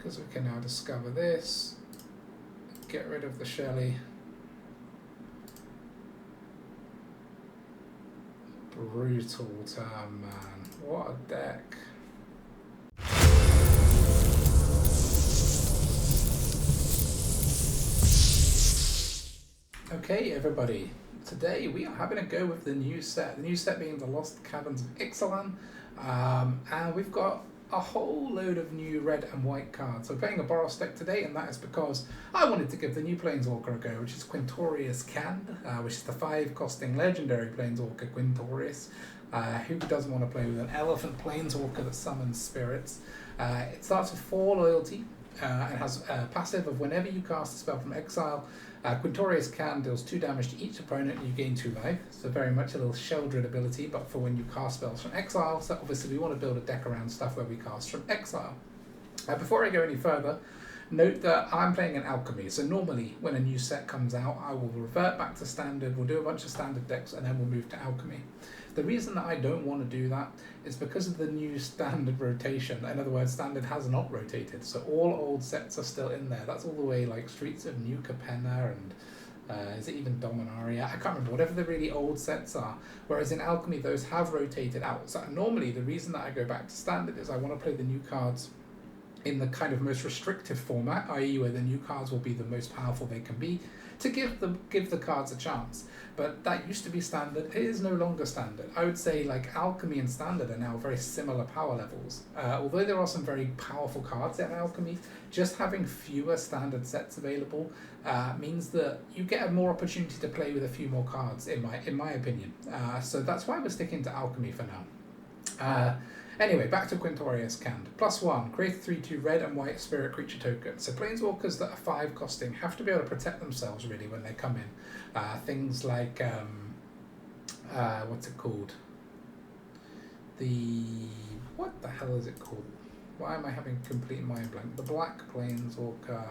because we can now discover this. Get rid of the Shelly. Brutal turn, man. What a deck. Okay, everybody. Today we are having a go with the new set. The new set being the Lost Caverns of Ixilan. And we've got a whole load of new red and white cards. So we're playing a Boros deck today, and that is because I wanted to give the new Planeswalker a go, which is Quintorius Cand, which is the 5 costing legendary Planeswalker Quintorius. Who doesn't want to play with an elephant Planeswalker that summons spirits? It starts with 4 loyalty. It has a passive of whenever you cast a spell from exile, Quintorius Cand deals 2 damage to each opponent and you gain 2 life. So very much a little Sheldred ability, but for when you cast spells from exile. So obviously we want to build a deck around stuff where we cast from exile. Before I go any further, note that I'm playing an Alchemy. So normally when a new set comes out, I will revert back to standard, we'll do a bunch of standard decks, and then we'll move to Alchemy. The reason that I don't want to do that is because of the new standard rotation. In other words, standard has not rotated, so all old sets are still in there. That's all the way like Streets of New Capenna and is it even Dominaria? I can't remember, whatever the really old sets are. Whereas in Alchemy, those have rotated out. So normally the reason that I go back to standard is I want to play the new cards in the kind of most restrictive format, i.e. where the new cards will be the most powerful they can be, to give the cards a chance. But that used to be standard. It is no longer standard. I would say like Alchemy and standard are now very similar power levels. Although there are some very powerful cards in Alchemy, just having fewer standard sets available means that you get a more opportunity to play with a few more cards, in my opinion. So that's why we're sticking to Alchemy for now. Anyway, back to Quintorius Cand. +1, create a 3/2 red and white spirit creature token. So planeswalkers that are 5 costing have to be able to protect themselves really when they come in. Things like, what's it called? What the hell is it called? Why am I having complete mind blank? The black planeswalker.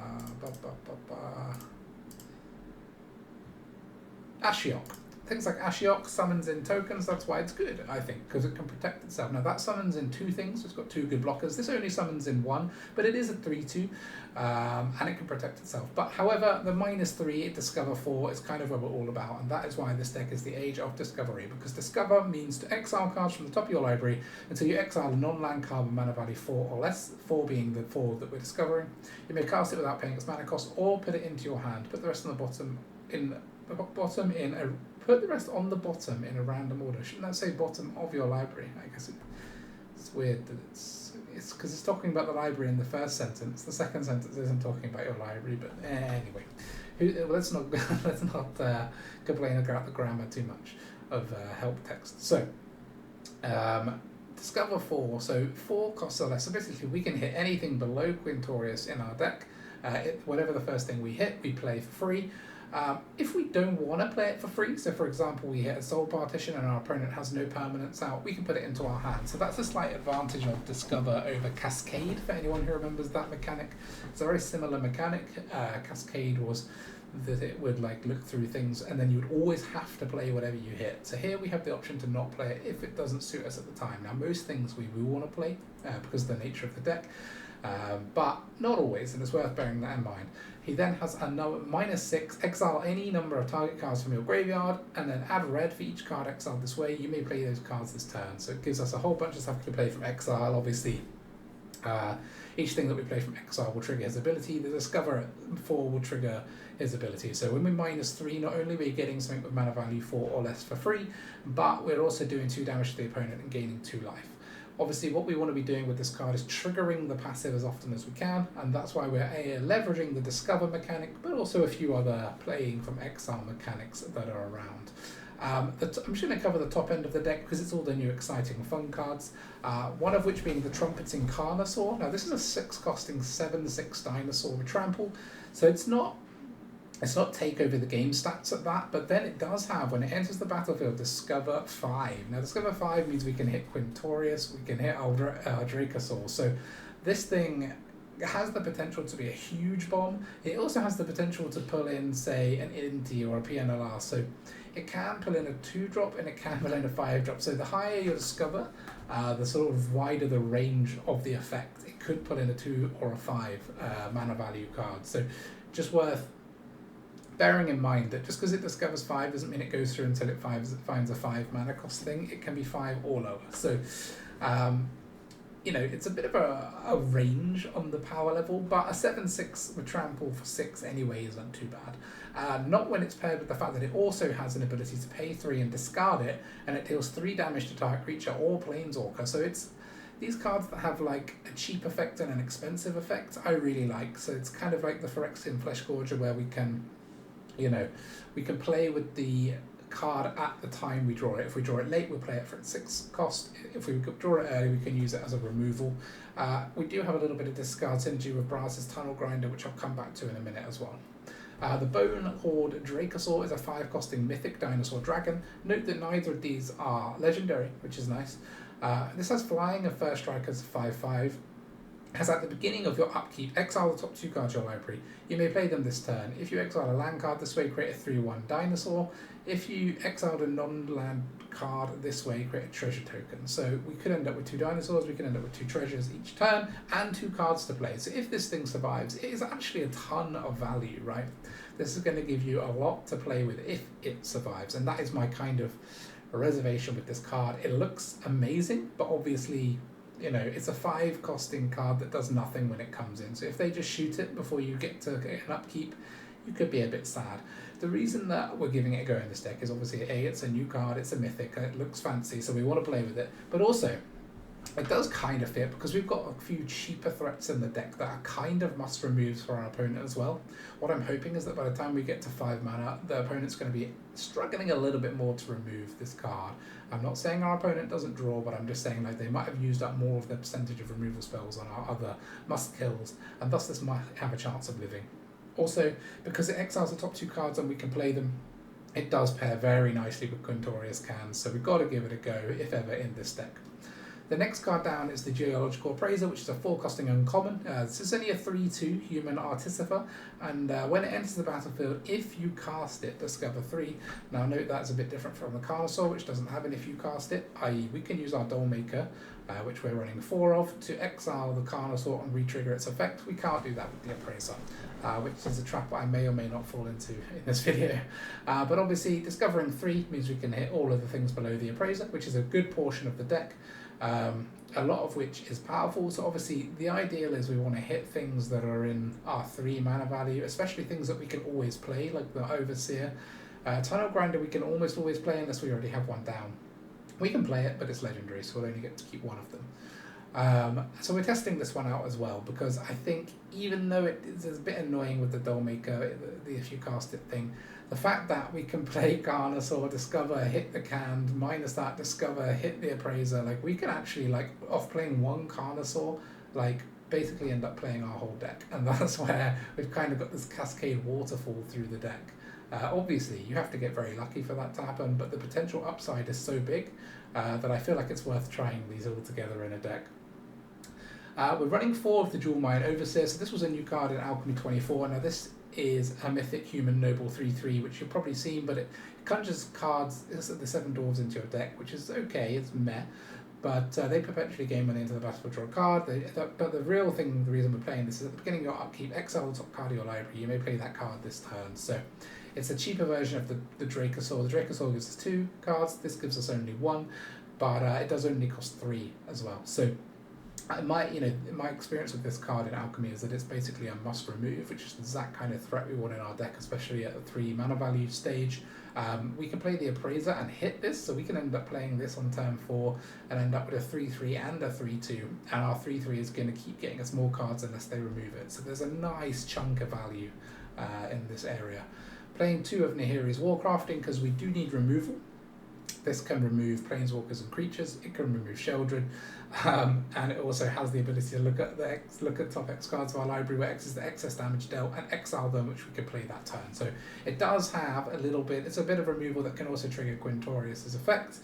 Ashiok. Things like Ashiok summons in tokens, that's why it's good, I think, because it can protect itself. Now that summons in 2 things, so it's got 2 good blockers. This only summons in 1, but it is a 3/2, and it can protect itself. But however, the -3, Discover 4 is kind of what we're all about, and that is why this deck is the Age of Discovery, because Discover means to exile cards from the top of your library until you exile a non-land card with mana value 4 or less, 4 being the 4 that we're discovering. You may cast it without paying its mana cost, or put it into your hand. Put the rest on the bottom Put the rest on the bottom in a random order. Shouldn't that say bottom of your library? I guess it's weird that it's because it's talking about the library in the first sentence. The second sentence isn't talking about your library, but anyway, let's not complain about the grammar too much of help text. So discover 4. So 4 costs or less. So basically, we can hit anything below Quintorius in our deck. Whatever the first thing we hit, we play for free. If we don't want to play it for free, so for example we hit a Soul Partition and our opponent has no permanents out, we can put it into our hand. So that's a slight advantage of Discover over Cascade, for anyone who remembers that mechanic. It's a very similar mechanic. Cascade was that it would like look through things and then you would always have to play whatever you hit. So here we have the option to not play it if it doesn't suit us at the time. Now most things we will want to play because of the nature of the deck. But not always, and it's worth bearing that in mind. He then has another -6, exile any number of target cards from your graveyard, and then add red for each card exiled this way. You may play those cards this turn. So it gives us a whole bunch of stuff to play from exile. Obviously, each thing that we play from exile will trigger his ability. The Discover 4 will trigger his ability. So when we're -3, not only are we getting something with mana value 4 or less for free, but we're also doing 2 damage to the opponent and gaining 2 life. Obviously, what we want to be doing with this card is triggering the passive as often as we can, and that's why we're leveraging the Discover mechanic, but also a few other playing from exile mechanics that are around. I'm just going to cover the top end of the deck because it's all the new exciting fun cards, one of which being the Trumpeting Carnosaur. Now this is a 6 costing 7/6 dinosaur with trample, so it's not take over the game stats at that, but then it does have, when it enters the battlefield, Discover 5. Now Discover 5 means we can hit Quintorius, we can hit Dracosaur. So this thing has the potential to be a huge bomb. It also has the potential to pull in, say, an Inti or a PNLR. So it can pull in a 2-drop and it can pull in a 5-drop. So the higher your Discover, the sort of wider the range of the effect. It could pull in a 2 or a 5 mana value card. So just worth bearing in mind that just because it discovers 5 doesn't mean it goes through until it finds a 5 mana cost thing. It can be 5 or lower. So you know, it's a bit of a range on the power level, but a 7/6 with trample for 6 anyway isn't too bad. Not when it's paired with the fact that it also has an ability to pay 3 and discard it, and it deals 3 damage to target creature or planeswalker. So it's these cards that have like a cheap effect and an expensive effect I really like. So it's kind of like the Phyrexian Fleshgorger where we can, you know, we can play with the card at the time we draw it. If we draw it late, we'll play it for its 6 cost. If we draw it early, we can use it as a removal. We do have a little bit of discard synergy with Brass's Tunnel Grinder, which I'll come back to in a minute as well. The Bone Horde Dracosaur is a 5-costing mythic dinosaur dragon. Note that neither of these are legendary, which is nice. This has flying and first strike as 5/5. Has at the beginning of your upkeep, exile the top 2 cards of your library. You may play them this turn. If you exile a land card this way, create a 3/1 dinosaur. If you exiled a non-land card this way, create a treasure token. So we could end up with 2 dinosaurs, we could end up with 2 treasures each turn, and 2 cards to play. So if this thing survives, it is actually a ton of value, right? This is going to give you a lot to play with if it survives, and that is my kind of reservation with this card. It looks amazing, but obviously, you know, it's a 5-costing card that does nothing when it comes in. So if they just shoot it before you get to get an upkeep, you could be a bit sad. The reason that we're giving it a go in this deck is obviously A, it's a new card, it's a mythic, it looks fancy, so we want to play with it. But also, it does kind of fit because we've got a few cheaper threats in the deck that are kind of must removes for our opponent as well. What I'm hoping is that by the time we get to 5 mana, the opponent's going to be struggling a little bit more to remove this card. I'm not saying our opponent doesn't draw, but I'm just saying like they might have used up more of the percentage of removal spells on our other must kills, and thus this might have a chance of living. Also, because it exiles the top 2 cards and we can play them, it does pair very nicely with Quintorius Cans, so we've got to give it a go if ever in this deck. The next card down is the Geological Appraiser, which is a 4-costing uncommon. This is only a 3/2 human artificer, and when it enters the battlefield, if you cast it, discover 3. Now note that's a bit different from the Carnosaur, which doesn't have an if you cast it, i.e. we can use our Dollmaker, which we're running 4 of, to exile the Carnosaur and re-trigger its effect. We can't do that with the Appraiser, which is a trap I may or may not fall into in this video. But obviously, discovering 3 means we can hit all of the things below the Appraiser, which is a good portion of the deck. A lot of which is powerful. So obviously the ideal is we want to hit things that are in our 3 mana value, especially things that we can always play, like the Overseer. Tunnel Grinder we can almost always play unless we already have one down. We can play it, but it's legendary, so we'll only get to keep one of them. So we're testing this one out as well, because I think even though it's a bit annoying with the Dollmaker, the if you cast it thing, the fact that we can play Carnosaur, discover, hit the Canned, minus that, discover, hit the Appraiser, like we can actually, like, off playing one Carnosaur, like, basically end up playing our whole deck. And that's where we've kind of got this cascade waterfall through the deck. Obviously, you have to get very lucky for that to happen, but the potential upside is so big that I feel like it's worth trying these all together in a deck. We're running 4 of the Jewel Mine Overseer, so this was a new card in Alchemy 24. Now this is a Mythic Human Noble 3/3, which you've probably seen, but it conjures cards, the 7 dwarves into your deck, which is okay, it's meh, but they perpetually gain money into the battlefield, draw a card. But the real thing, the reason we're playing this is at the beginning of your upkeep, exile the top card of your library, you may play that card this turn. So it's a cheaper version of the Dracosaur. The Dracosaur gives us 2 cards, this gives us only 1, but it does only cost 3 as well. So my experience with this card in Alchemy is that it's basically a must remove, which is the exact kind of threat we want in our deck, especially at the 3 mana value stage. We can play the Appraiser and hit this, so we can end up playing this on turn 4 and end up with a 3/3 and a 3/2, and our 3/3 is going to keep getting us more cards unless they remove it. So there's a nice chunk of value in this area. Playing 2 of Nahiri's Warcrafting because we do need removal. This can remove planeswalkers and creatures. It can remove Sheldred, and it also has the ability to look at top X cards of our library, where X is the excess damage dealt, and exile them, which we can play that turn. So it does have a little bit. It's a bit of removal that can also trigger Quintorius's effect.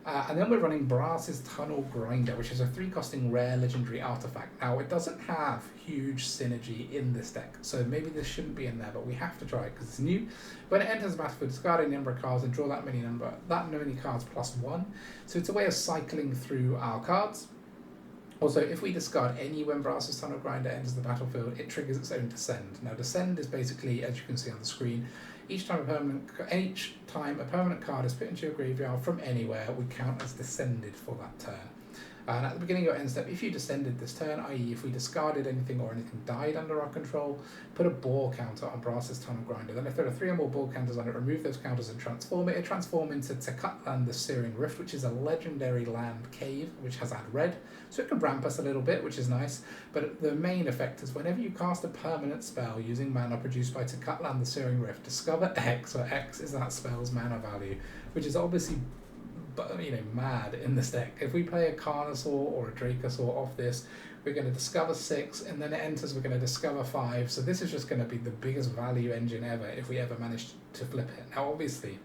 And then we're running Brass's Tunnel Grinder, which is a 3-costing rare legendary artifact. Now, it doesn't have huge synergy in this deck, so maybe this shouldn't be in there, but we have to try it because it's new. When it enters the battlefield, discard any number of cards and draw that many cards +1. So it's a way of cycling through our cards. Also, if we discard any when Brass's Tunnel Grinder enters the battlefield, it triggers its own Descend. Now, Descend is basically, as you can see on the screen, each time a permanent card is put into your graveyard from anywhere, we count as descended for that turn. And at the beginning of your end step, if you descended this turn, i.e. if we discarded anything or anything died under our control, put a ball counter on Brass's Tunnel Grinder. Then if there are 3 or more ball counters on it, remove those counters and transform it. It transforms into Ixilan the Searing Rift, which is a legendary land cave, which has add red. So it can ramp us a little bit, which is nice. But the main effect is whenever you cast a permanent spell using mana produced by Ixilan the Searing Rift, discover X, where X is that spell's mana value, which is obviously mad in this deck. If we play a Carnosaur or a Dracosaur off this, we're going to discover 6, and then it enters, we're going to discover 5. So this is just going to be the biggest value engine ever if we ever manage to flip it. Now, obviously,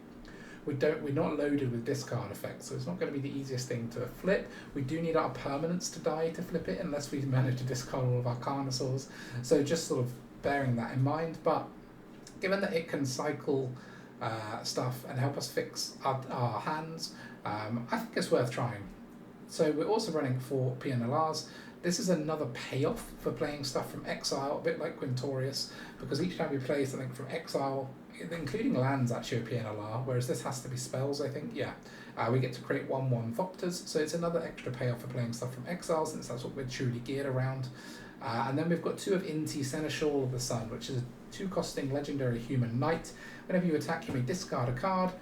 we're not loaded with discard effects, so it's not going to be the easiest thing to flip. We do need our permanents to die to flip it, unless we manage to discard all of our Carnosaurs. So just sort of bearing that in mind. But given that it can cycle stuff and help us fix our hands, I think it's worth trying. So we're also running 4 PNLRs. This is another payoff for playing stuff from exile, a bit like Quintorius, because each time we play something from exile, including lands actually a PNLR, whereas this has to be spells, I think, yeah. We get to create 1/1 Thopters, so it's another extra payoff for playing stuff from exile, since that's what we're truly geared around. And then we've got 2 of Inti, Seneschal of the Sun, which is a 2-costing legendary human knight. Whenever you attack, you may discard a card.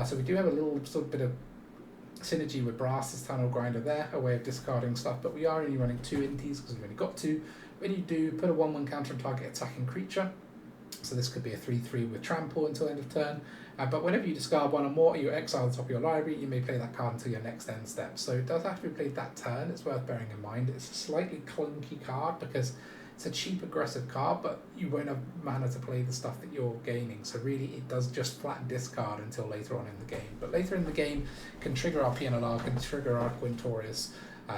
So we do have a little sort of bit of synergy with Brass's Tunnel Grinder there, a way of discarding stuff, but we are only running 2 Intis because we've only got 2. When you do, put a 1/1 counter on target attacking creature. So this could be a 3/3 with Trample until end of turn. But whenever you discard 1 or more, you exile the top of your library, you may play that card until your next end step. So it does have to be played that turn, it's worth bearing in mind. It's a slightly clunky card because it's a cheap aggressive card, but you won't have mana to play the stuff that you're gaining. So really it does just flat discard until later on in the game. But later in the game can trigger our PNLR, can trigger our Quintorius.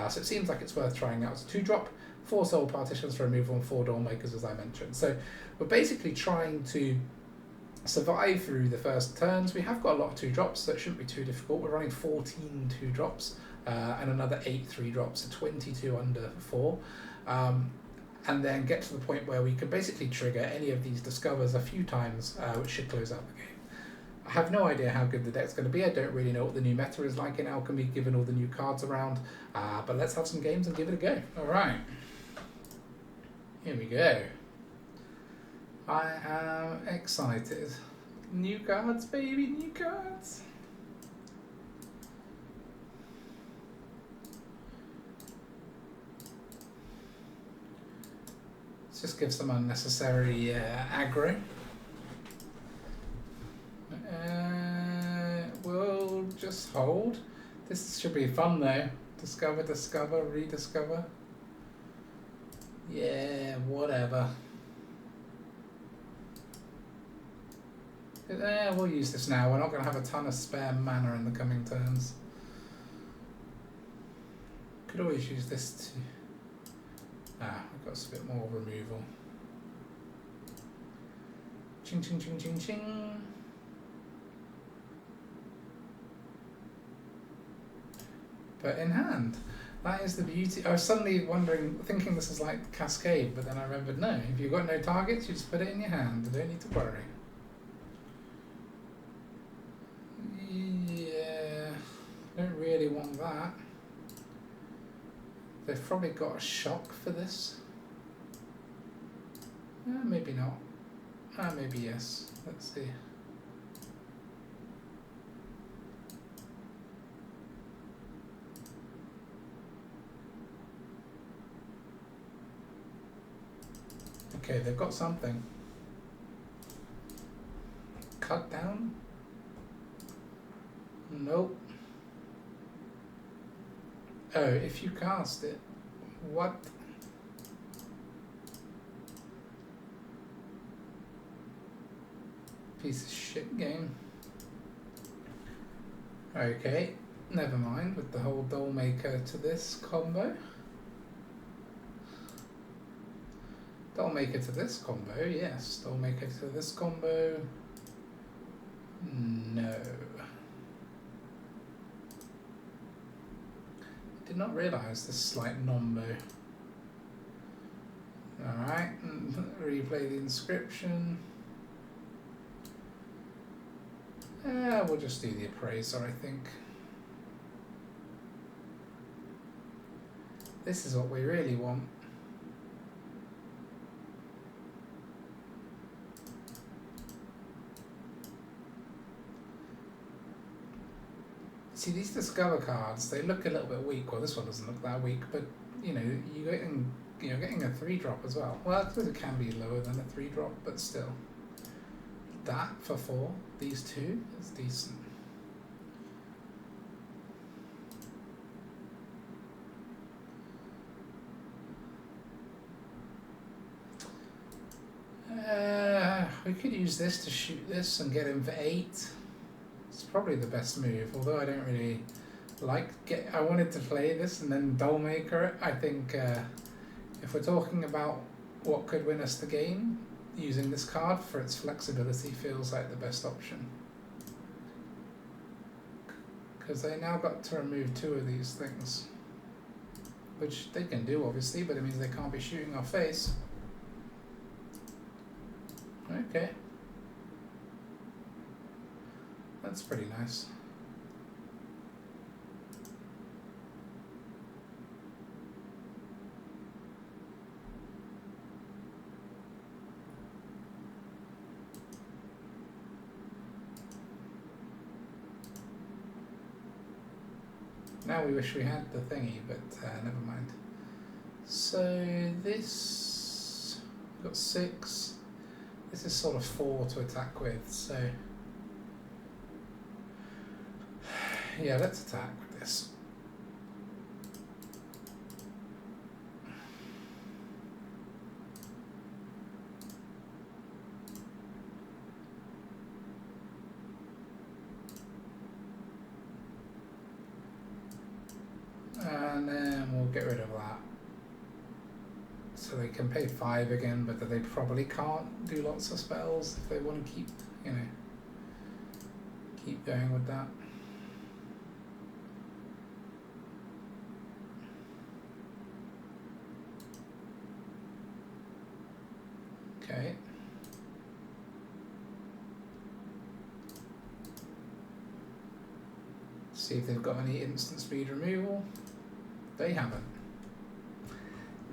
So it seems like it's worth trying out. It's a 2-drop, 4 Soul Partitions for removal and 4 Doormakers, as I mentioned. So we're basically trying to survive through the first turns. We have got a lot of 2-drops, so it shouldn't be too difficult. We're running 14 2-drops and another 8 3-drops, so 22 under 4. And then get to the point where we can basically trigger any of these discovers a few times, which should close out the game. I have no idea how good the deck's going to be. I don't really know what the new meta is like in Alchemy, given all the new cards around. But let's have some games and give it a go. Alright. Here we go. I am excited. New cards, baby, new cards. Just give some unnecessary aggro. We'll just hold. This should be fun though. Discover, discover, rediscover. Yeah, whatever. We'll use this now. We're not going to have a ton of spare mana in the coming turns. Could always use this to... I've got a bit more removal. Ching, ching, ching, ching, ching. But in hand. That is the beauty. I was suddenly thinking this is like Cascade, but then I remembered, no, if you've got no targets, you just put it in your hand. You don't need to worry. Yeah, don't really want that. They've probably got a shock for this. Maybe not. Maybe yes. Let's see. Okay, they've got something. Cut down? Nope. Oh, if you cast it, what? Piece of shit game. Okay, never mind with the whole Dollmaker to this combo. Dollmaker to this combo, yes. Dollmaker to this combo, no. Did not realise this slight nombo. Alright, replay the inscription. We'll just do the appraiser, I think. This is what we really want. See, these Discover cards, they look a little bit weak. Well, this one doesn't look that weak, but you know, getting a 3-drop as well. Well, I suppose it can be lower than a 3-drop, but still. That for 4, these 2 is decent. We could use this to shoot this and get him for 8. It's probably the best move, although I don't really like I wanted to play this and then Dollmaker it. I think if we're talking about what could win us the game, using this card for its flexibility feels like the best option. Because they now got to remove 2 of these things. Which they can do obviously, but it means they can't be shooting our face. Okay. That's pretty nice. Now we wish we had the thingy, but never mind. So this, we've got 6. This is sort of 4 to attack with, so yeah, let's attack with this. And then we'll get rid of that. So they can pay 5 again, but they probably can't do lots of spells if they want to keep, keep going with that. Okay. See if they've got any instant speed removal. They haven't.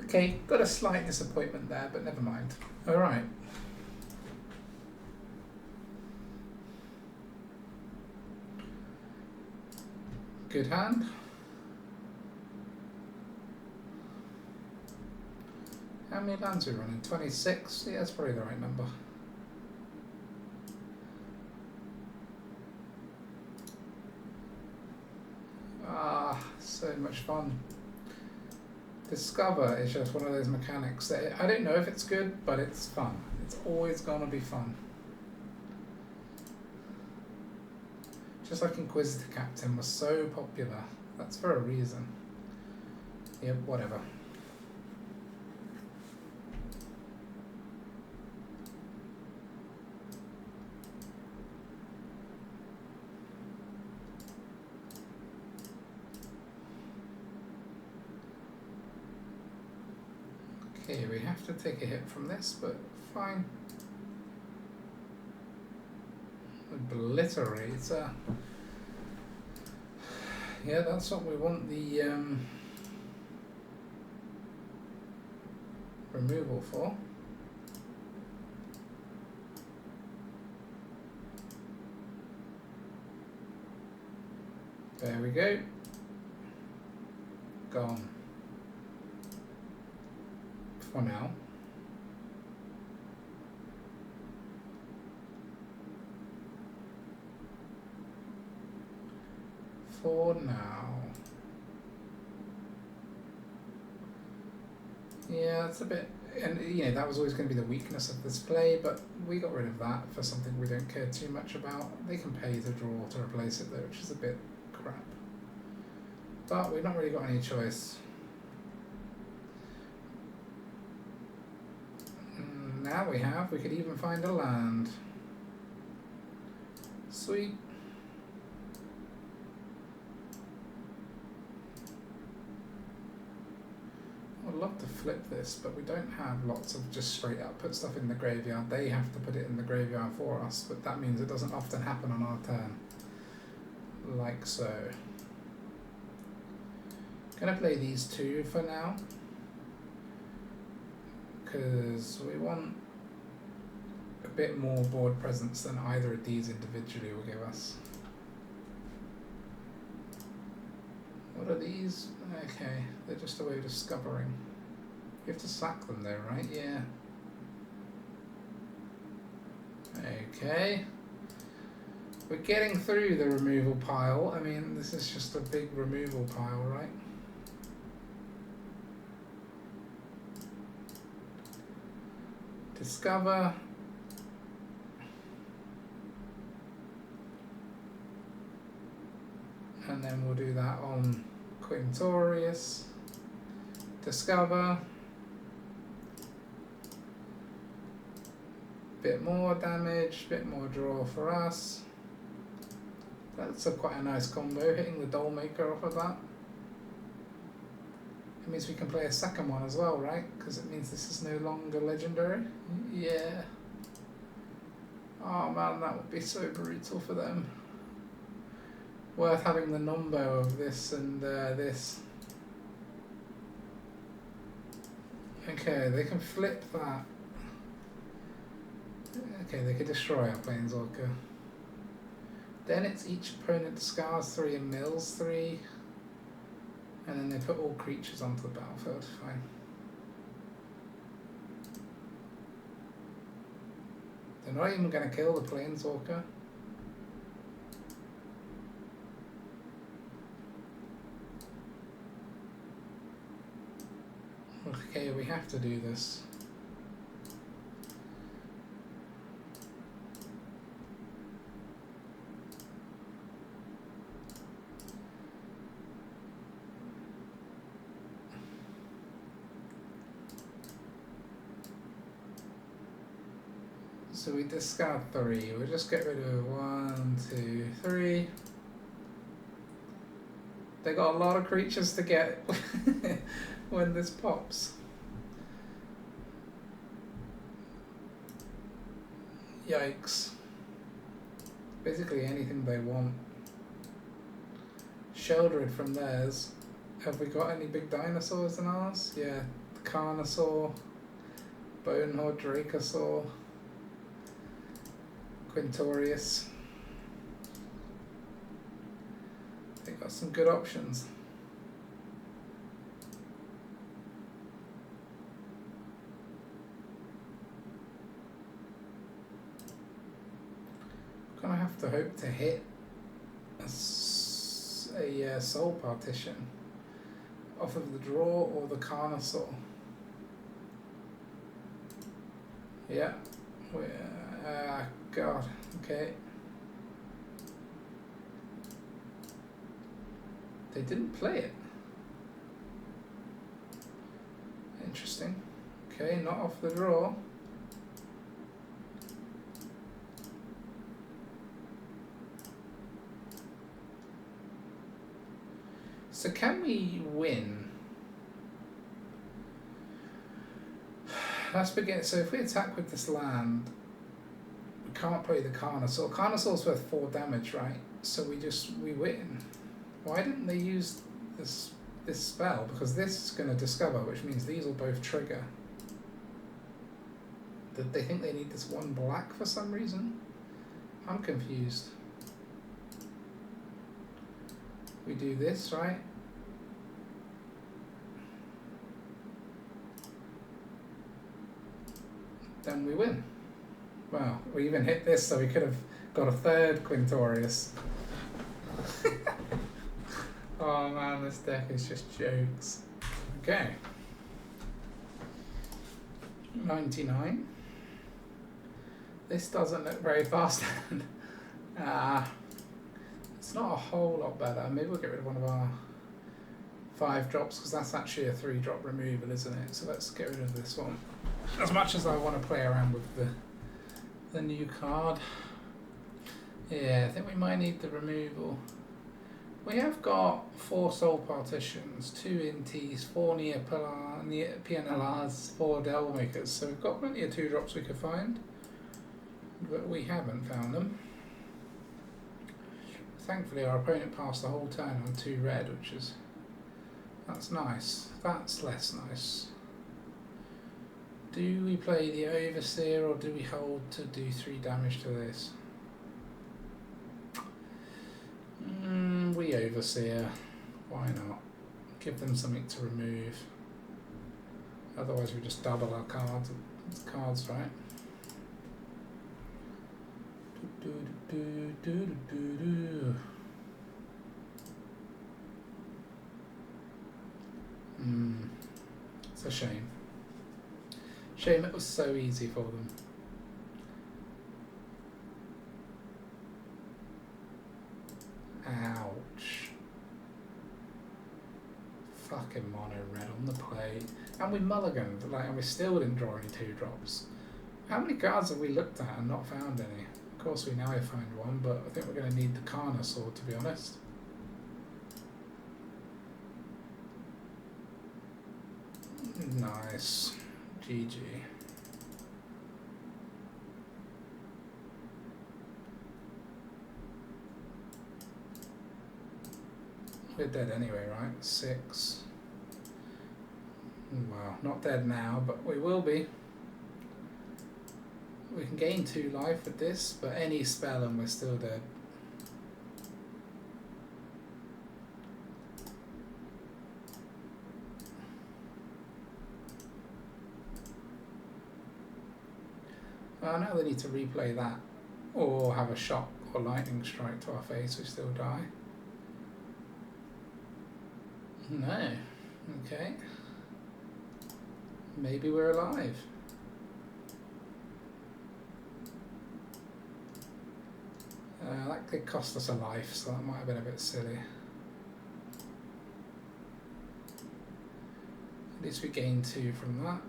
Okay, got a slight disappointment there, but never mind. Alright. Good hand. How many lands are we running? 26? Yeah, that's probably the right number. Ah, so much fun. Discover is just one of those mechanics that I don't know if it's good, but it's fun. It's always gonna be fun. Just like Inquisitor Captain was so popular. That's for a reason. Yep, whatever. Okay, we have to take a hit from this, but fine. Obliterator. Yeah, that's what we want the removal for. There we go. Gone. For now. For now. Yeah, it's a bit, and that was always going to be the weakness of this play, but we got rid of that for something we don't care too much about. They can pay to draw to replace it though, which is a bit crap. But we've not really got any choice. Now we have, we could even find a land. Sweet. I'd love to flip this, but we don't have lots of just straight up put stuff in the graveyard. They have to put it in the graveyard for us, but that means it doesn't often happen on our turn. Like so. Gonna play these two for now, because we want a bit more board presence than either of these individually will give us. What are these? Okay, they're just a way of discovering. You have to sack them though, right? Yeah. Okay. We're getting through the removal pile. I mean, this is just a big removal pile, right? Discover. And then we'll do that on Quintorius. Discover. Bit more damage, bit more draw for us. That's quite a nice combo, hitting the Doll Maker off of that. It means we can play a second one as well, right? Because it means this is no longer legendary. Yeah. Oh man, that would be so brutal for them. Worth having the numbo of this and this. Okay, they can flip that. Okay, they could destroy our Planeswalker. Then it's each opponent discards 3 and mills 3. And then they put all creatures onto the battlefield. Fine. They're not even going to kill the Planeswalker. Okay, we have to do this. So we discard 3. We'll just get rid of 1, 2, 3. They got a lot of creatures to get when this pops. Yikes. Basically anything they want. Sheldred from theirs. Have we got any big dinosaurs in ours? Yeah, the Carnosaur, Bonehorde Dracosaur, Quintorius. They got some good options. Gonna have to hope to hit a soul partition off of the draw or the Carnosaur. Yeah. God. Okay. They didn't play it. Interesting. Okay, not off the draw. So can we win? Let's begin. So if we attack with this land, we can't play the Carnosaur. Carnosaur's worth 4 damage, right? So we win. Why didn't they use this spell? Because this is going to discover, which means these will both trigger. Did they think they need this 1 black for some reason? I'm confused. We do this, right? Then we win. Well, we even hit this, so we could have got a 3rd Quintorius. Oh man, this deck is just jokes. Okay. 99. This doesn't look very fast. It's not a whole lot better. Maybe we'll get rid of one of our 5 drops, because that's actually a 3-drop removal, isn't it? So let's get rid of this one. As much as I want to play around with the new card, yeah, I think we might need the removal. We have got 4 soul partitions, 2 inties, 4 near PNLRs, 4 devil makers, so we've got plenty of 2-drops we could find, but we haven't found them. Thankfully our opponent passed the whole turn on 2 red, which is, that's nice. That's less nice. Do we play the Overseer or do we hold to do 3 damage to this? We Overseer. Why not? Give them something to remove. Otherwise we just double our cards. It's cards, right? It's a shame. Shame it was so easy for them. Ouch. Fucking mono red on the plate. And we mulliganed, like, and we still didn't draw any 2-drops. How many cards have we looked at and not found any? Of course we now find one, but I think we're going to need the Karna sword, to be honest. Nice. GG. We're dead anyway, right? 6. Well, not dead now, but we will be. We can gain 2 life with this, but any spell and we're still dead. Well, now they need to replay that, or have a shock or lightning strike to our face, we still die. No. Okay. Maybe we're alive. That did cost us a life, so that might have been a bit silly. At least we gained 2 from that.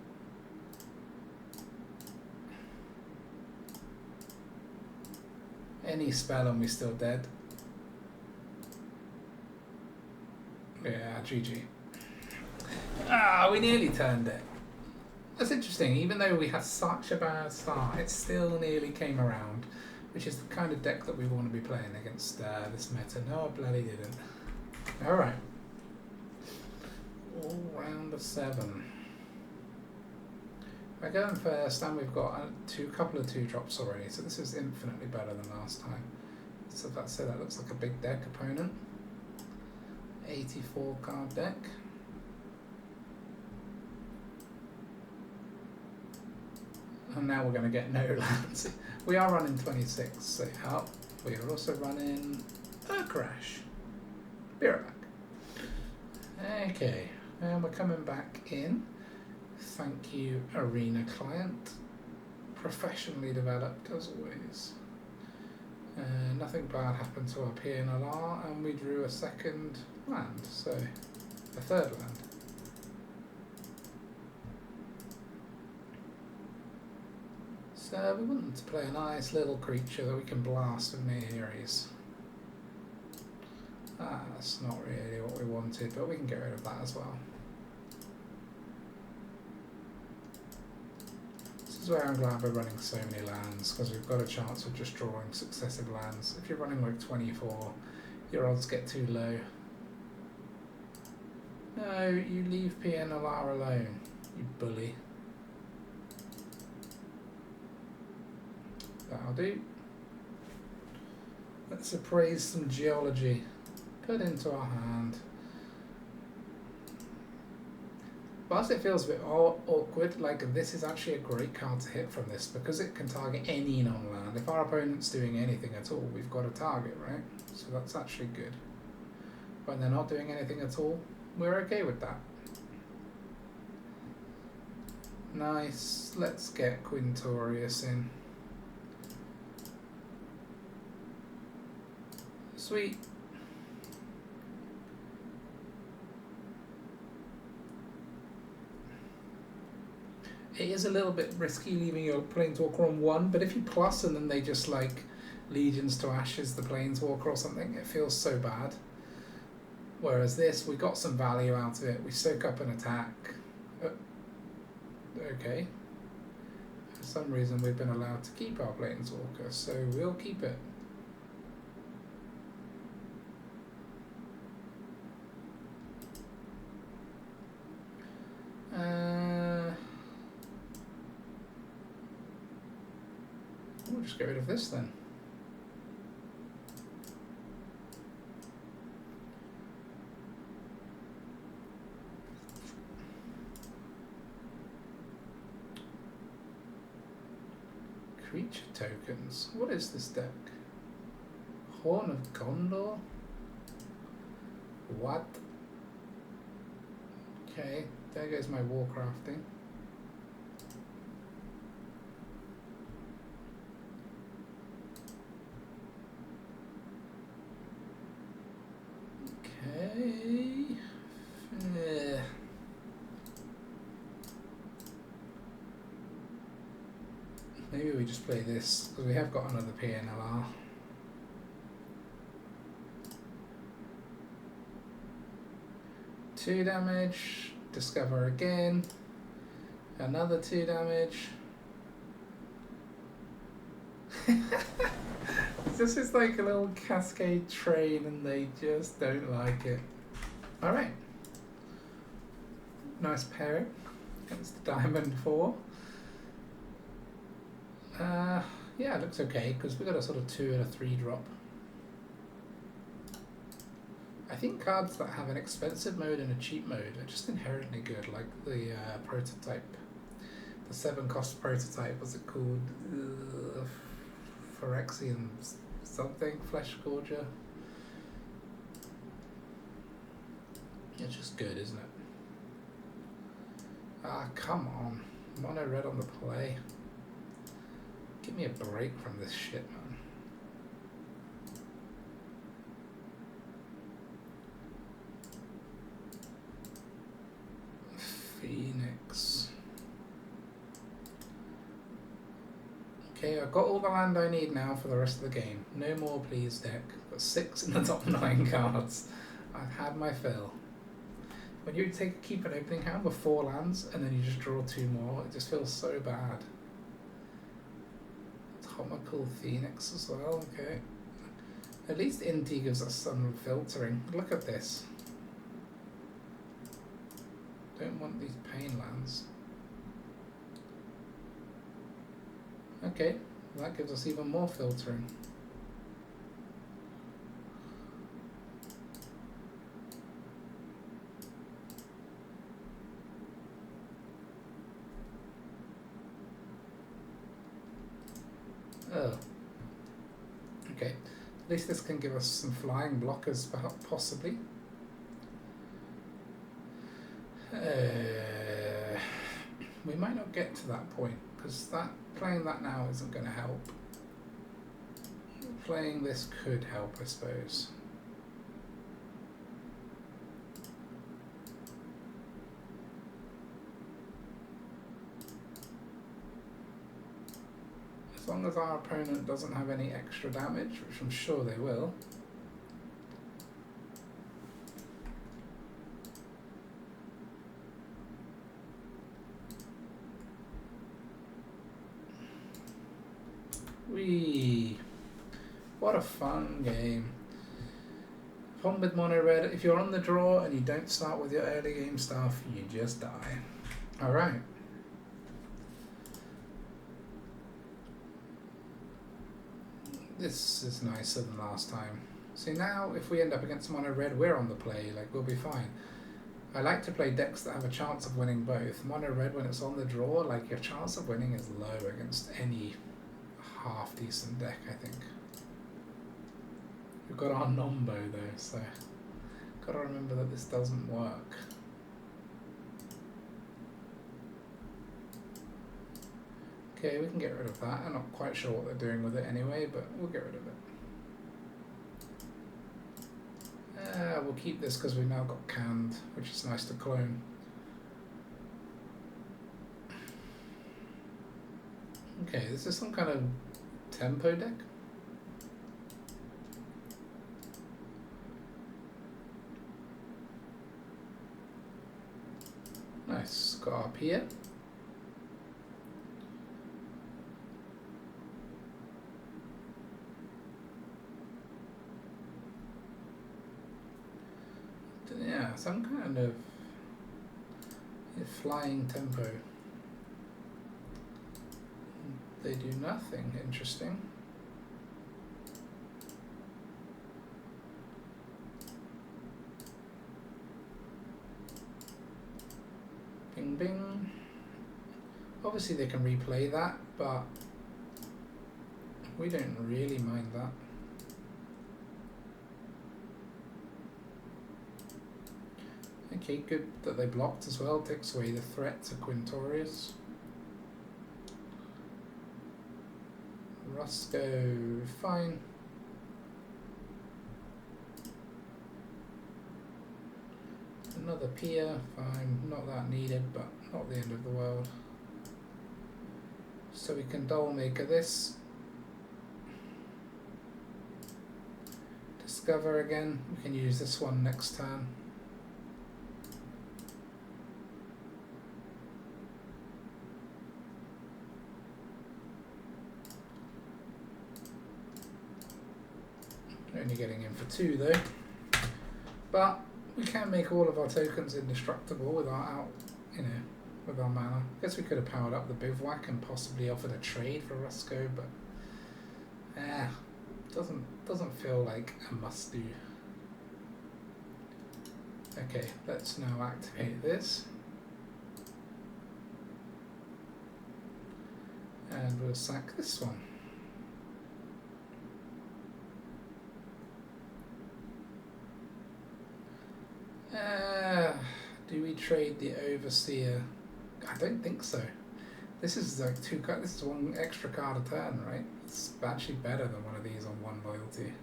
Any spell and we're still dead. Yeah, GG. Ah, we nearly turned it. That's interesting, even though we had such a bad start, it still nearly came around, which is the kind of deck that we want to be playing against this meta. No, I bloody didn't. Alright. All round of 7. We're going first, and we've got a couple of 2-drops already, so this is infinitely better than last time. So that's it, that looks like a big deck opponent. 84 card deck. And now we're going to get no lands. We are running 26, so help. We are also running a crash. Be right back. Okay, and we're coming back in. Thank you, Arena Client. Professionally developed as always. Nothing bad happened to our PNLR, and we drew a 2nd land, so a 3rd land. So we want to play a nice little creature that we can blast with Neheres. That's not really what we wanted, but we can get rid of that as well. This is where I'm glad we're running so many lands, because we've got a chance of just drawing successive lands. If you're running like 24, your odds get too low. No, you leave PNLR alone, you bully. That'll do. Let's appraise some geology. Put into our hand. Whilst it feels a bit awkward, like this is actually a great card to hit from this because it can target any non-land. If our opponent's doing anything at all, we've got a target, right? So that's actually good. When they're not doing anything at all, we're okay with that. Nice. Let's get Quintorius in. Sweet. It is a little bit risky leaving your Planeswalker on 1, but if you plus and then they just like Legions to Ashes the Planeswalker or something, it feels so bad. Whereas this, we got some value out of it. We soak up an attack. Okay. For some reason we've been allowed to keep our Planeswalker, so we'll keep it. We'll just get rid of this then. Creature tokens. What is this deck? Horn of Gondor? What? Okay, there goes my warcrafting. Okay. Maybe we just play this, because we have got another PNLR. Two damage, discover again, another 2 damage. This is like a little cascade train and they just don't like it. Alright. Nice pairing against the Diamond 4. Yeah, it looks okay because we got a sort of 2 and a 3 drop. I think cards that have an expensive mode and a cheap mode are just inherently good, like the prototype. The 7 cost prototype, what's it called? Phyrexian something, Flesh Gorger. It's just good, isn't it? Ah, come on. Mono red on the play. Give me a break from this shit, man. Phoenix. Okay, I've got all the land I need now for the rest of the game. No more, please, deck. I've got 6 in the top 9 cards. I've had my fill. When you keep an opening hand with 4 lands and then you just draw 2 more, it just feels so bad. Atomical Phoenix as well, okay. At least Inti gives us some filtering. Look at this. Don't want these pain lands. Okay, that gives us even more filtering. Oh. Okay, at least this can give us some flying blockers, perhaps, possibly. We might not get to that point, because playing that now isn't going to help. Playing this could help, I suppose. As long as our opponent doesn't have any extra damage, which I'm sure they will. What a fun game. Problem with mono red, if you're on the draw and you don't start with your early game stuff, you just die. Alright. This is nicer than last time. See, now if we end up against mono red, we're on the play, like we'll be fine. I like to play decks that have a chance of winning both. Mono red, when it's on the draw, like your chance of winning is low against any half decent deck, I think. We've got our Nombo though, so gotta remember that this doesn't work. Okay, we can get rid of that. I'm not quite sure what they're doing with it anyway, but we'll get rid of it. We'll keep this because we've now got Canned, which is nice to clone. Okay, this is some kind of tempo deck. Nice, got up here. Yeah, some kind of flying tempo. They do nothing interesting. Bing bing. Obviously they can replay that, but we don't really mind that. Okay, good that they blocked as well, takes away the threat to Quintorius. Rusco, fine. Another pier, fine, not that needed, but not the end of the world. So we can Dollmaker this. Discover again, we can use this one next turn. Only getting in for 2 though, but we can make all of our tokens indestructible with our with our mana. I guess we could have powered up the bivouac and possibly offered a trade for Rusco, but doesn't feel like a must do. Okay, let's now activate this, and we'll sack this one. Do we trade the Overseer? I don't think so. This is like this is 1 extra card a turn, right? It's actually better than one of these on 1 loyalty.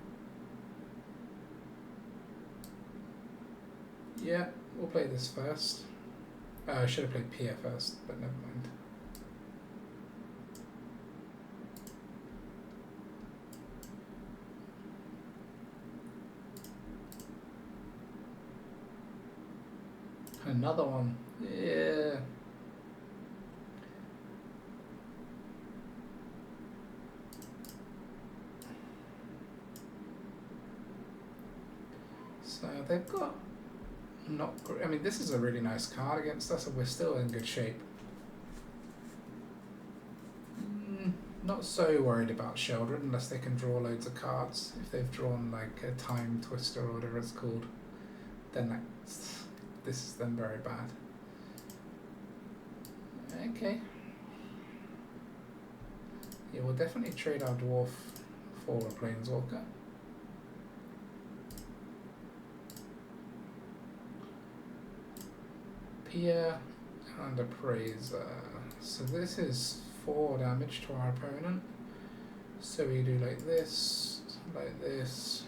Yeah, we'll play this first. I should have played Pia first, but never mind. Another one. Yeah. So they've got not. I mean, this is a really nice card against us, and we're still in good shape. Not so worried about Sheldred unless they can draw loads of cards. If they've drawn like a Time Twister or whatever it's called, then this is then very bad. Okay. Yeah, we'll definitely trade our dwarf for a planeswalker. Pia and Appraiser. So this is 4 damage to our opponent. So we do like this, like this.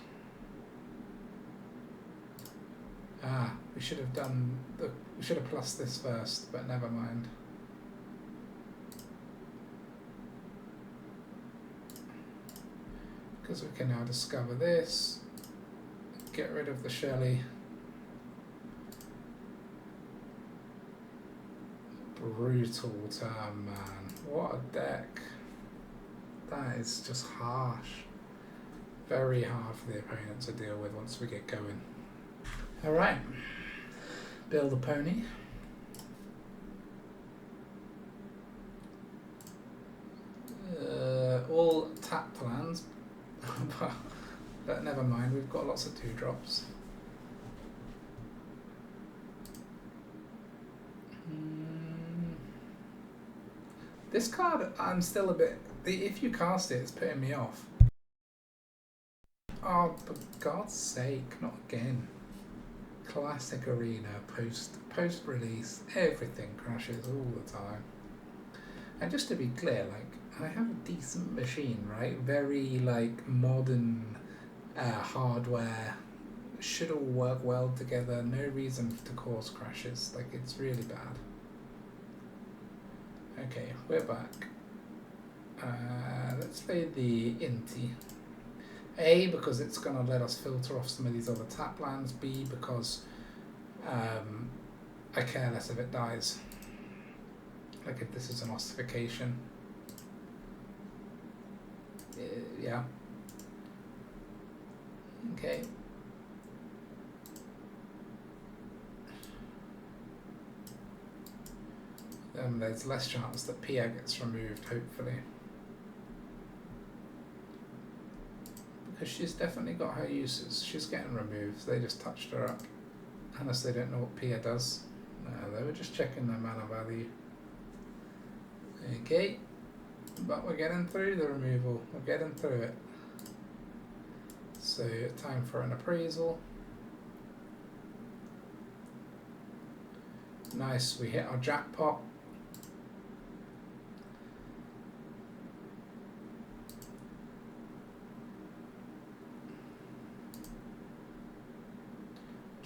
We should have done we should have plus this first, but never mind. Because we can now discover this, get rid of the Shelly. Brutal turn, man. What a deck. That is just harsh. Very hard for the opponent to deal with once we get going. Alright. Build a pony. All tapped lands. But never mind, we've got lots of 2-drops. This card, I'm still a bit... If you cast it, it's putting me off. Oh, for God's sake, not again. Classic Arena, post-release, everything crashes all the time. And just to be clear, like, I have a decent machine, right? Very, like, modern hardware. Should all work well together. No reason to cause crashes. Like, it's really bad. Okay, we're back. Let's play the Inti. A, because it's going to let us filter off some of these other tap lands. B, because I care less if it dies. Like if this is an ossification. Yeah. Okay. There's less chance that Pia gets removed, hopefully. Because she's definitely got her uses. She's getting removed. They just touched her up. Unless they don't know what Pia does. No, they were just checking their mana value. Okay. But we're getting through the removal. We're getting through it. So, time for an appraisal. Nice, we hit our jackpot.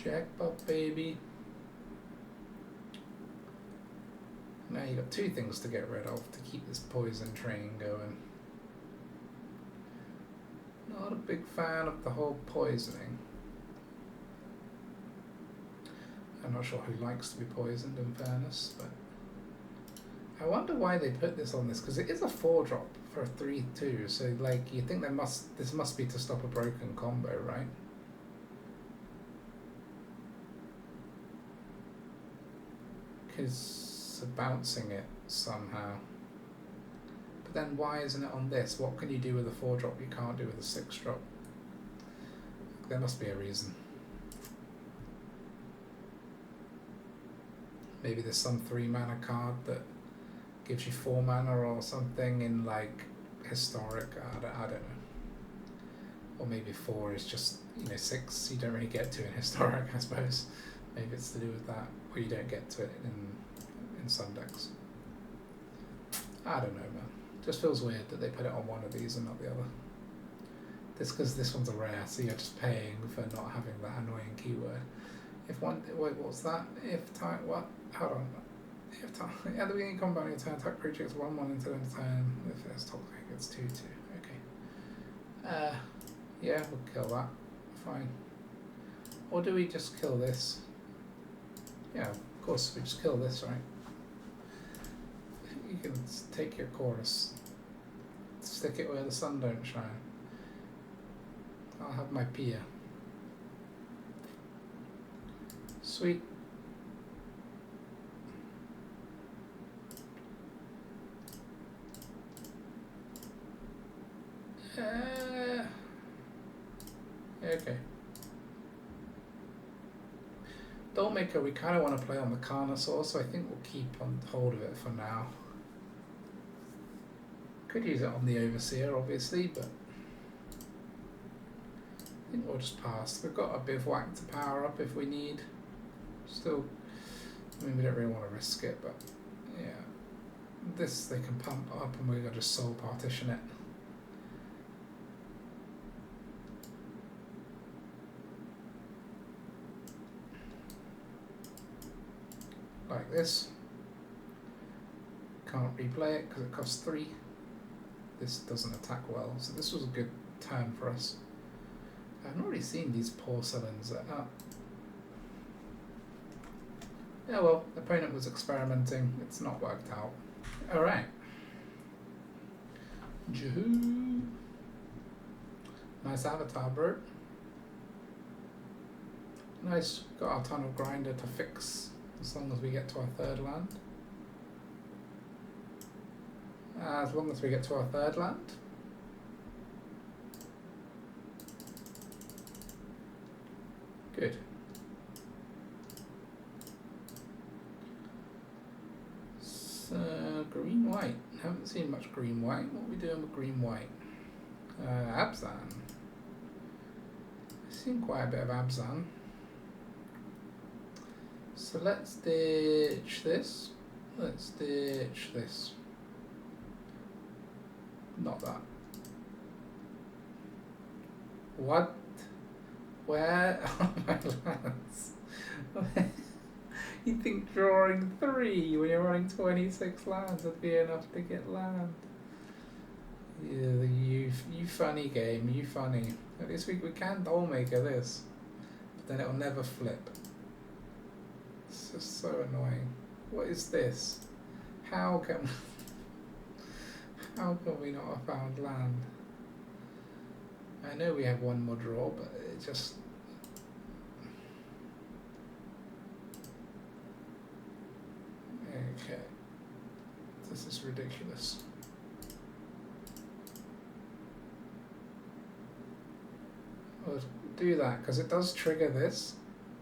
Jackpot, baby. Now you got two things to get rid of to keep this poison train going. Not a big fan of the whole poisoning. I'm not sure who likes to be poisoned, in fairness, but I wonder why they put this on this, because it is a 4-drop for a 3/2, so like you think this must be to stop a broken combo, right? Because bouncing it somehow. But then why isn't it on this? What can you do with a 4-drop you can't do with a 6-drop? There must be a reason. Maybe there's some 3-mana card that gives you 4 mana or something in like historic. I don't know. Or maybe 4 is just 6. You don't really get to in historic, I suppose. Maybe it's to do with that, or you don't get to it in some decks. I don't know, man. Just feels weird that they put it on one of these and not the other. Just because this one's a rare, so you're just paying for not having that annoying keyword. If one, wait, what's that? If time, what? Hold on. If time, at the beginning of combat, your turn attack creature gets 1/1 until end of turn. If it's toxic, it's 2/2. Okay. Yeah, we'll kill that. Fine. Or do we just kill this? Yeah, of course, we just kill this, right? You can take your chorus, stick it where the sun don't shine. I'll have my Pia. Sweet. Okay. Dollmaker, we kind of want to play on the Carnosaur, so I think we'll keep on hold of it for now. Could use it on the Overseer, obviously, but I think we'll just pass. We've got a Bivouac to power up if we need. Still, I mean, we don't really want to risk it, but yeah. This they can pump up and we're going to just soul partition it. Like this. Can't replay it because it costs 3. This doesn't attack well, so this was a good turn for us. I've not really seen these porcelains. Yeah, well, the opponent was experimenting. It's not worked out. Alright. Juhu. Nice avatar, bro. Nice. Got our tunnel grinder to fix as long as we get to our 3rd land. As long as we get to our 3rd land. Good. So, green-white. Haven't seen much green-white. What are we doing with green-white? Abzan. I've seen quite a bit of Abzan. So let's ditch this. Let's ditch this. Not that. What? Where are my lands? You think drawing 3 when you're running 26 lands would be enough to get land? Yeah, you funny game, you funny. At least we can doll maker this, but then it'll never flip. It's just so annoying. What is this? How can we not have found land? I know we have one more draw, but it just. Okay. This is ridiculous. We'll do that because it does trigger this,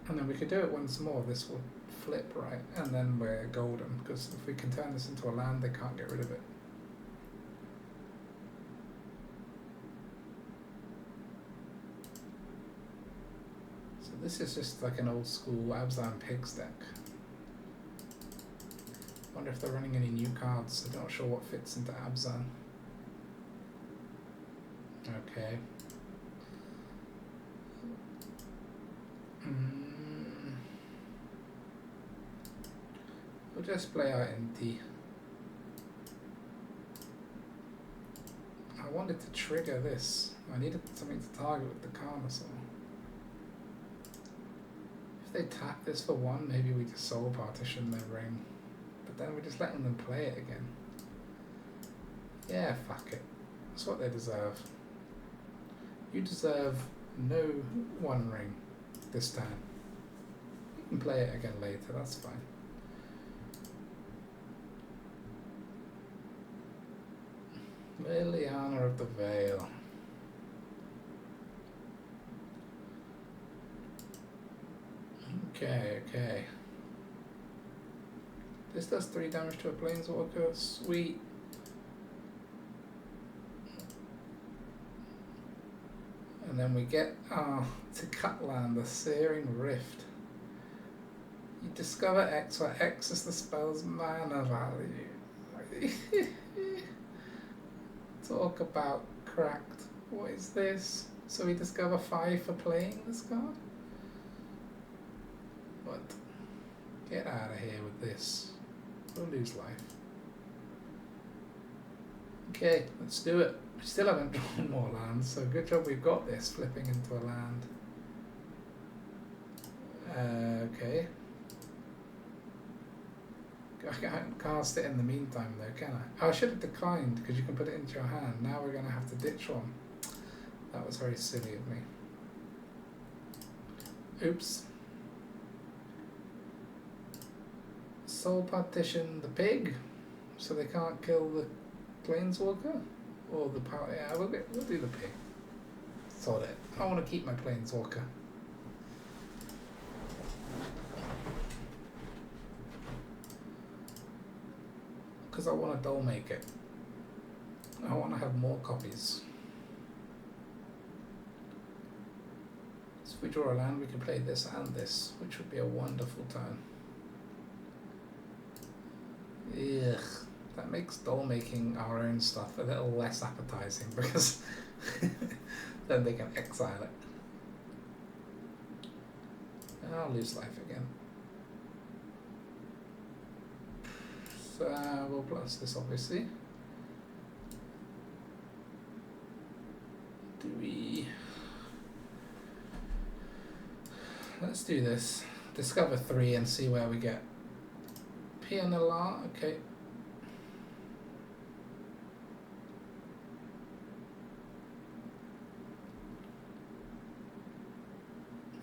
and then we could do it once more. This will flip, right? And then we're golden because if we can turn this into a land, they can't get rid of it. So this is just like an old school Abzan Pigs deck. Wonder if they're running any new cards. I'm not sure what fits into Abzan. Okay. We'll just play our NT. I wanted to trigger this. I needed something to target with the Carnosaur. If they tap this for one, maybe we just soul partition their ring. But then we're just letting them play it again. Yeah, fuck it. That's what they deserve. You deserve no one ring this time. You can play it again later, that's fine. Liliana of the Veil. Okay. This does 3 damage to a Planeswalker, sweet. And then we get to Cutland, the Searing Rift. You discover X, where X is the spell's mana value. Talk about cracked. What is this? So we discover 5 for playing this card? What? Get out of here with this. We'll lose life. Okay, let's do it. We still haven't drawn more lands, so good job we've got this flipping into a land. Okay. I can't cast it in the meantime though, can I? Oh, I should have declined because you can put it into your hand. Now we're going to have to ditch one. That was very silly of me. Oops. Soul partition the pig, so they can't kill the Planeswalker? Or the power. Yeah, we'll do the pig. Sort it. I want to keep my Planeswalker. Because I want to doll make it. I want to have more copies. So if we draw a land, we can play this and this, which would be a wonderful turn. Ugh. That makes doll making our own stuff a little less appetizing because then they can exile it. And I'll lose life again. So we'll plus this obviously. Let's do this. Discover 3 and see where we get. Pianella, okay.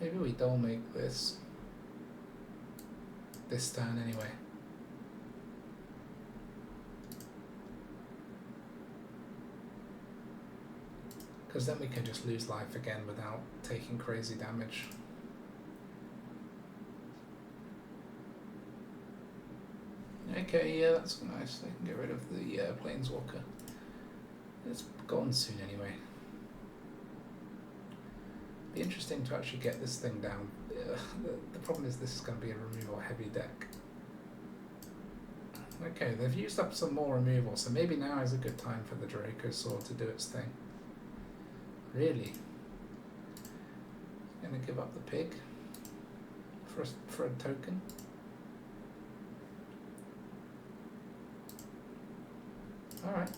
Maybe we don't make this turn anyway. Because then we can just lose life again without taking crazy damage. Okay, yeah, that's nice. I can get rid of the Planeswalker. It's gone soon anyway. Be interesting to actually get this thing down. The problem is this is going to be a removal heavy deck. Okay, they've used up some more removal, so maybe now is a good time for the Dracosaur to do its thing. Really? Gonna give up the pig for a token? Alright.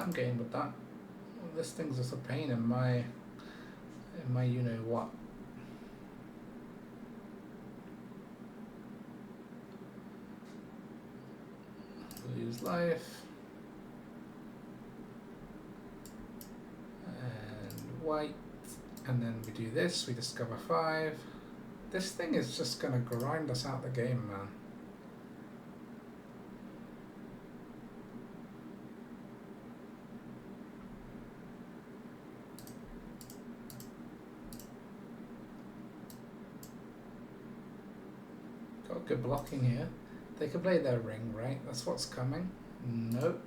time gain with that. Well, this thing's just a pain in my you know what. Lose life. And white. And then we do this, we discover 5. This thing is just gonna grind us out the game, man. Got good blocking here. They could play their ring, right? That's what's coming. Nope.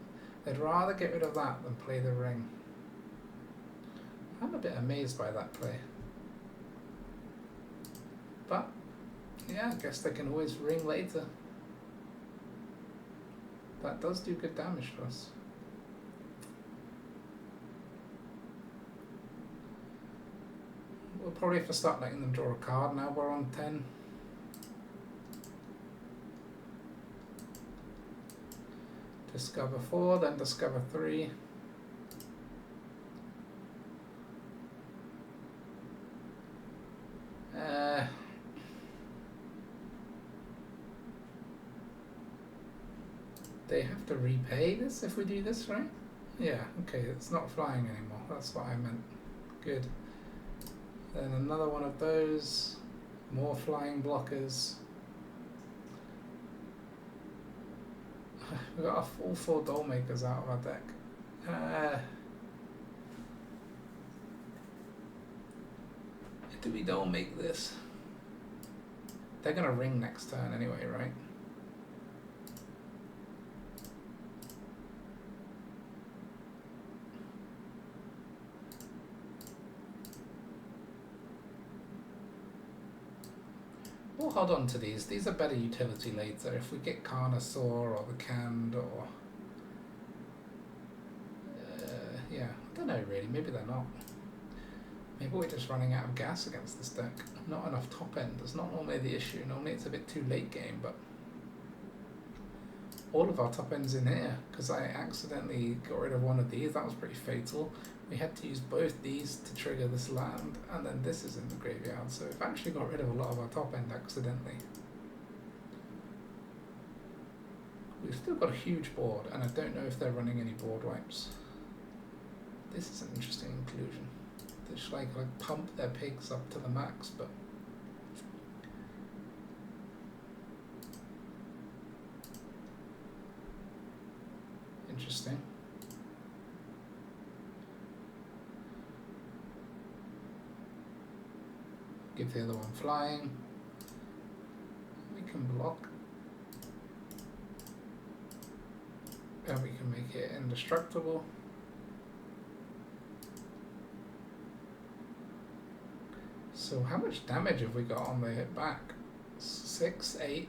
They'd rather get rid of that than play the ring. I'm a bit amazed by that play. But, yeah, I guess they can always ring later. That does do good damage to us. We'll probably have to start letting them draw a card now we're on 10. Discover 4, then discover 3. They have to repay this if we do this, right? Yeah, okay, it's not flying anymore. That's what I meant. Good. Then another one of those. More flying blockers. We've got all 4 doll makers out of our deck. Do we doll make this? They're gonna ring next turn anyway, right? We'll hold on to these. These are better utility later. If we get Carnosaur or the Canned or... yeah, I don't know really. Maybe they're not. Maybe we're just running out of gas against this deck. Not enough top end. That's not normally the issue. Normally it's a bit too late game, but... all of our top end's in here, because I accidentally got rid of one of these. That was pretty fatal. We had to use both these to trigger this land, and then this is in the graveyard, so we've actually got rid of a lot of our top end accidentally. We've still got a huge board, and I don't know if they're running any board wipes. This is an interesting inclusion. They just like pump their pigs up to the max, but... interesting. Give the other one flying. We can block. And we can make it indestructible. So how much damage have we got on the hit back? 6, 8,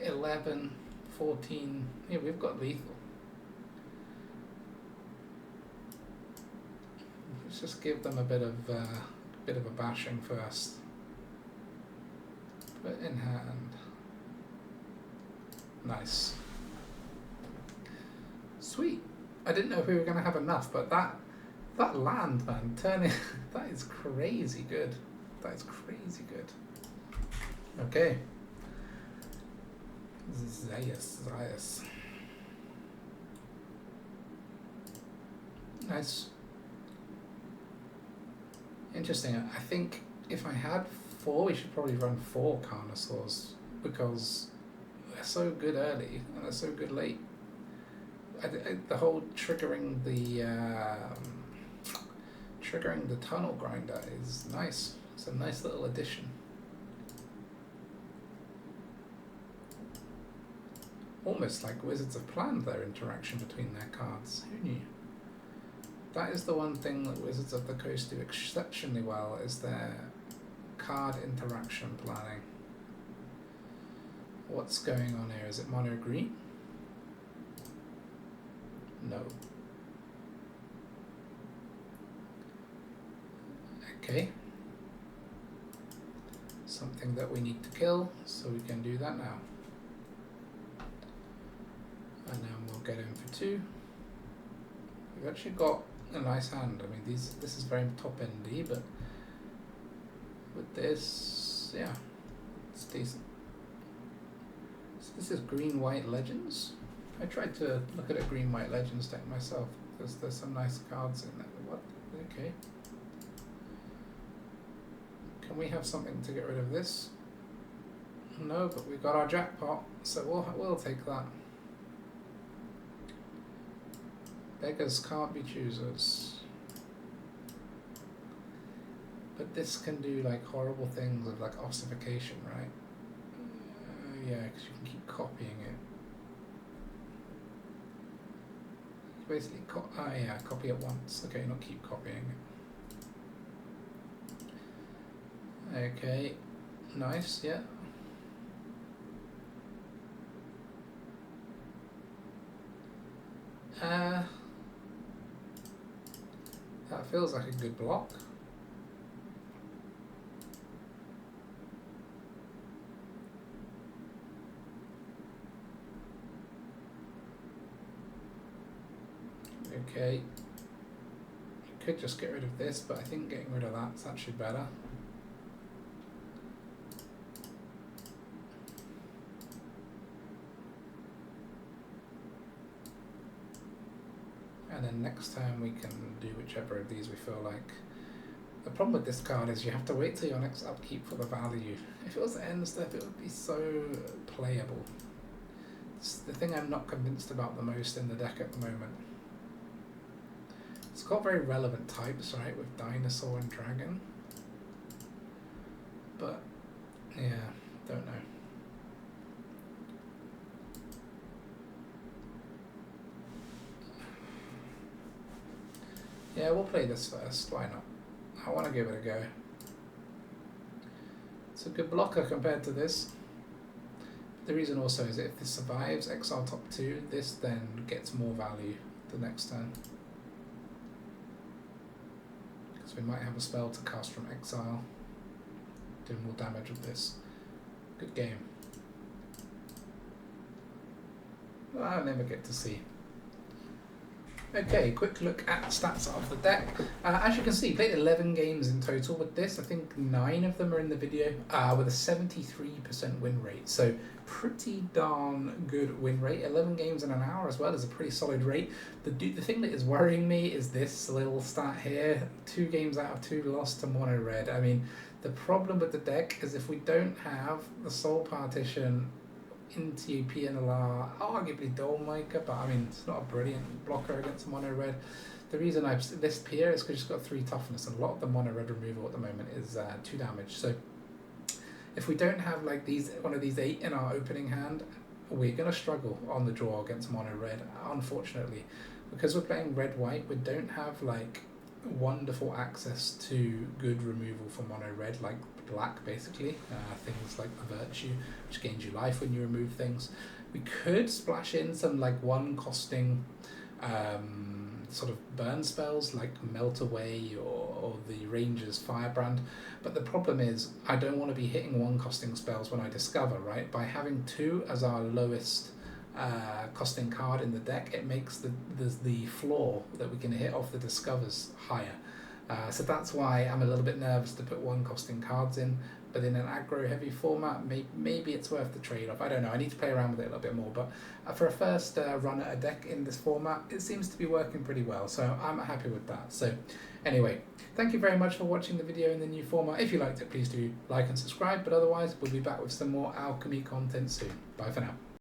11, 14. Yeah, we've got lethal. Let's just give them a bit of a bashing first. Put in hand. Nice. Sweet. I didn't know if we were going to have enough, but that land, man, turning that is crazy good. That is crazy good. Okay. Zayas. Nice. Interesting. I think if I had 4, we should probably run 4 Carnosaurs, because they're so good early and they're so good late. The whole triggering the tunnel grinder is nice. It's a nice little addition. Almost like Wizards have planned their interaction between their cards. Who knew? That is the one thing that Wizards of the Coast do exceptionally well, is their card interaction planning. What's going on here? Is it mono green? No. Okay. Something that we need to kill, so we can do that now. And then we'll get in for 2. We've actually got a nice hand. I mean, this is very top endy, but with this, yeah, it's decent. So this is green-white legends. I tried to look at a green-white legends deck myself because there's some nice cards in there. What? Okay. Can we have something to get rid of this? No, but we've got our jackpot, so we'll take that. Beggars can't be choosers. But this can do like horrible things of like ossification, right? Yeah, because you can keep copying it. You basically yeah, copy it once. Okay, not keep copying it. Okay, nice, yeah. That feels like a good block. Okay. You could just get rid of this, but I think getting rid of that's actually better. And then next time we can do whichever of these we feel like. The problem with this card is you have to wait till your next upkeep for the value. If it was end step, it would be so playable. It's the thing I'm not convinced about the most in the deck at the moment. It's got very relevant types, right, with Dinosaur and Dragon. But, yeah, don't know. Yeah, we'll play this first, why not? I want to give it a go. It's a good blocker compared to this. The reason also is if this survives, exile top 2, this then gets more value the next turn. Because we might have a spell to cast from exile, do more damage with this. Good game. Well, I'll never get to see. Okay, quick look at stats of the deck. As you can see, played 11 games in total with this. I think 9 of them are in the video, with a 73% win rate. So pretty darn good win rate. 11 games in an hour as well is a pretty solid rate. The thing that is worrying me is this little stat here. 2 games out of 2 lost to mono red. I mean, the problem with the deck is if we don't have the soul partition into PNLR, arguably Dolemaker, but I mean it's not a brilliant blocker against mono red. The reason I've listed here is because it's got 3 toughness, and a lot of the mono red removal at the moment is 2 damage. So if we don't have like one of these 8 in our opening hand, we're gonna struggle on the draw against mono red. Unfortunately, because we're playing red white, we don't have like wonderful access to good removal for mono red like black, basically. Things like the Virtue, which gains you life when you remove things. We could splash in some like 1 costing sort of burn spells like Melt Away or the Ranger's Firebrand, but the problem is I don't want to be hitting 1 costing spells when I discover, right? By having 2 as our lowest costing card in the deck, it makes the floor that we can hit off the discovers higher. So that's why I'm a little bit nervous to put 1 costing cards in, but in an aggro heavy format, maybe it's worth the trade-off. I don't know, I need to play around with it a little bit more, but for a first run at a deck in this format, it seems to be working pretty well, so I'm happy with that. So anyway, thank you very much for watching the video in the new format. If you liked it, please do like and subscribe, but otherwise we'll be back with some more Alchemy content soon. Bye for now.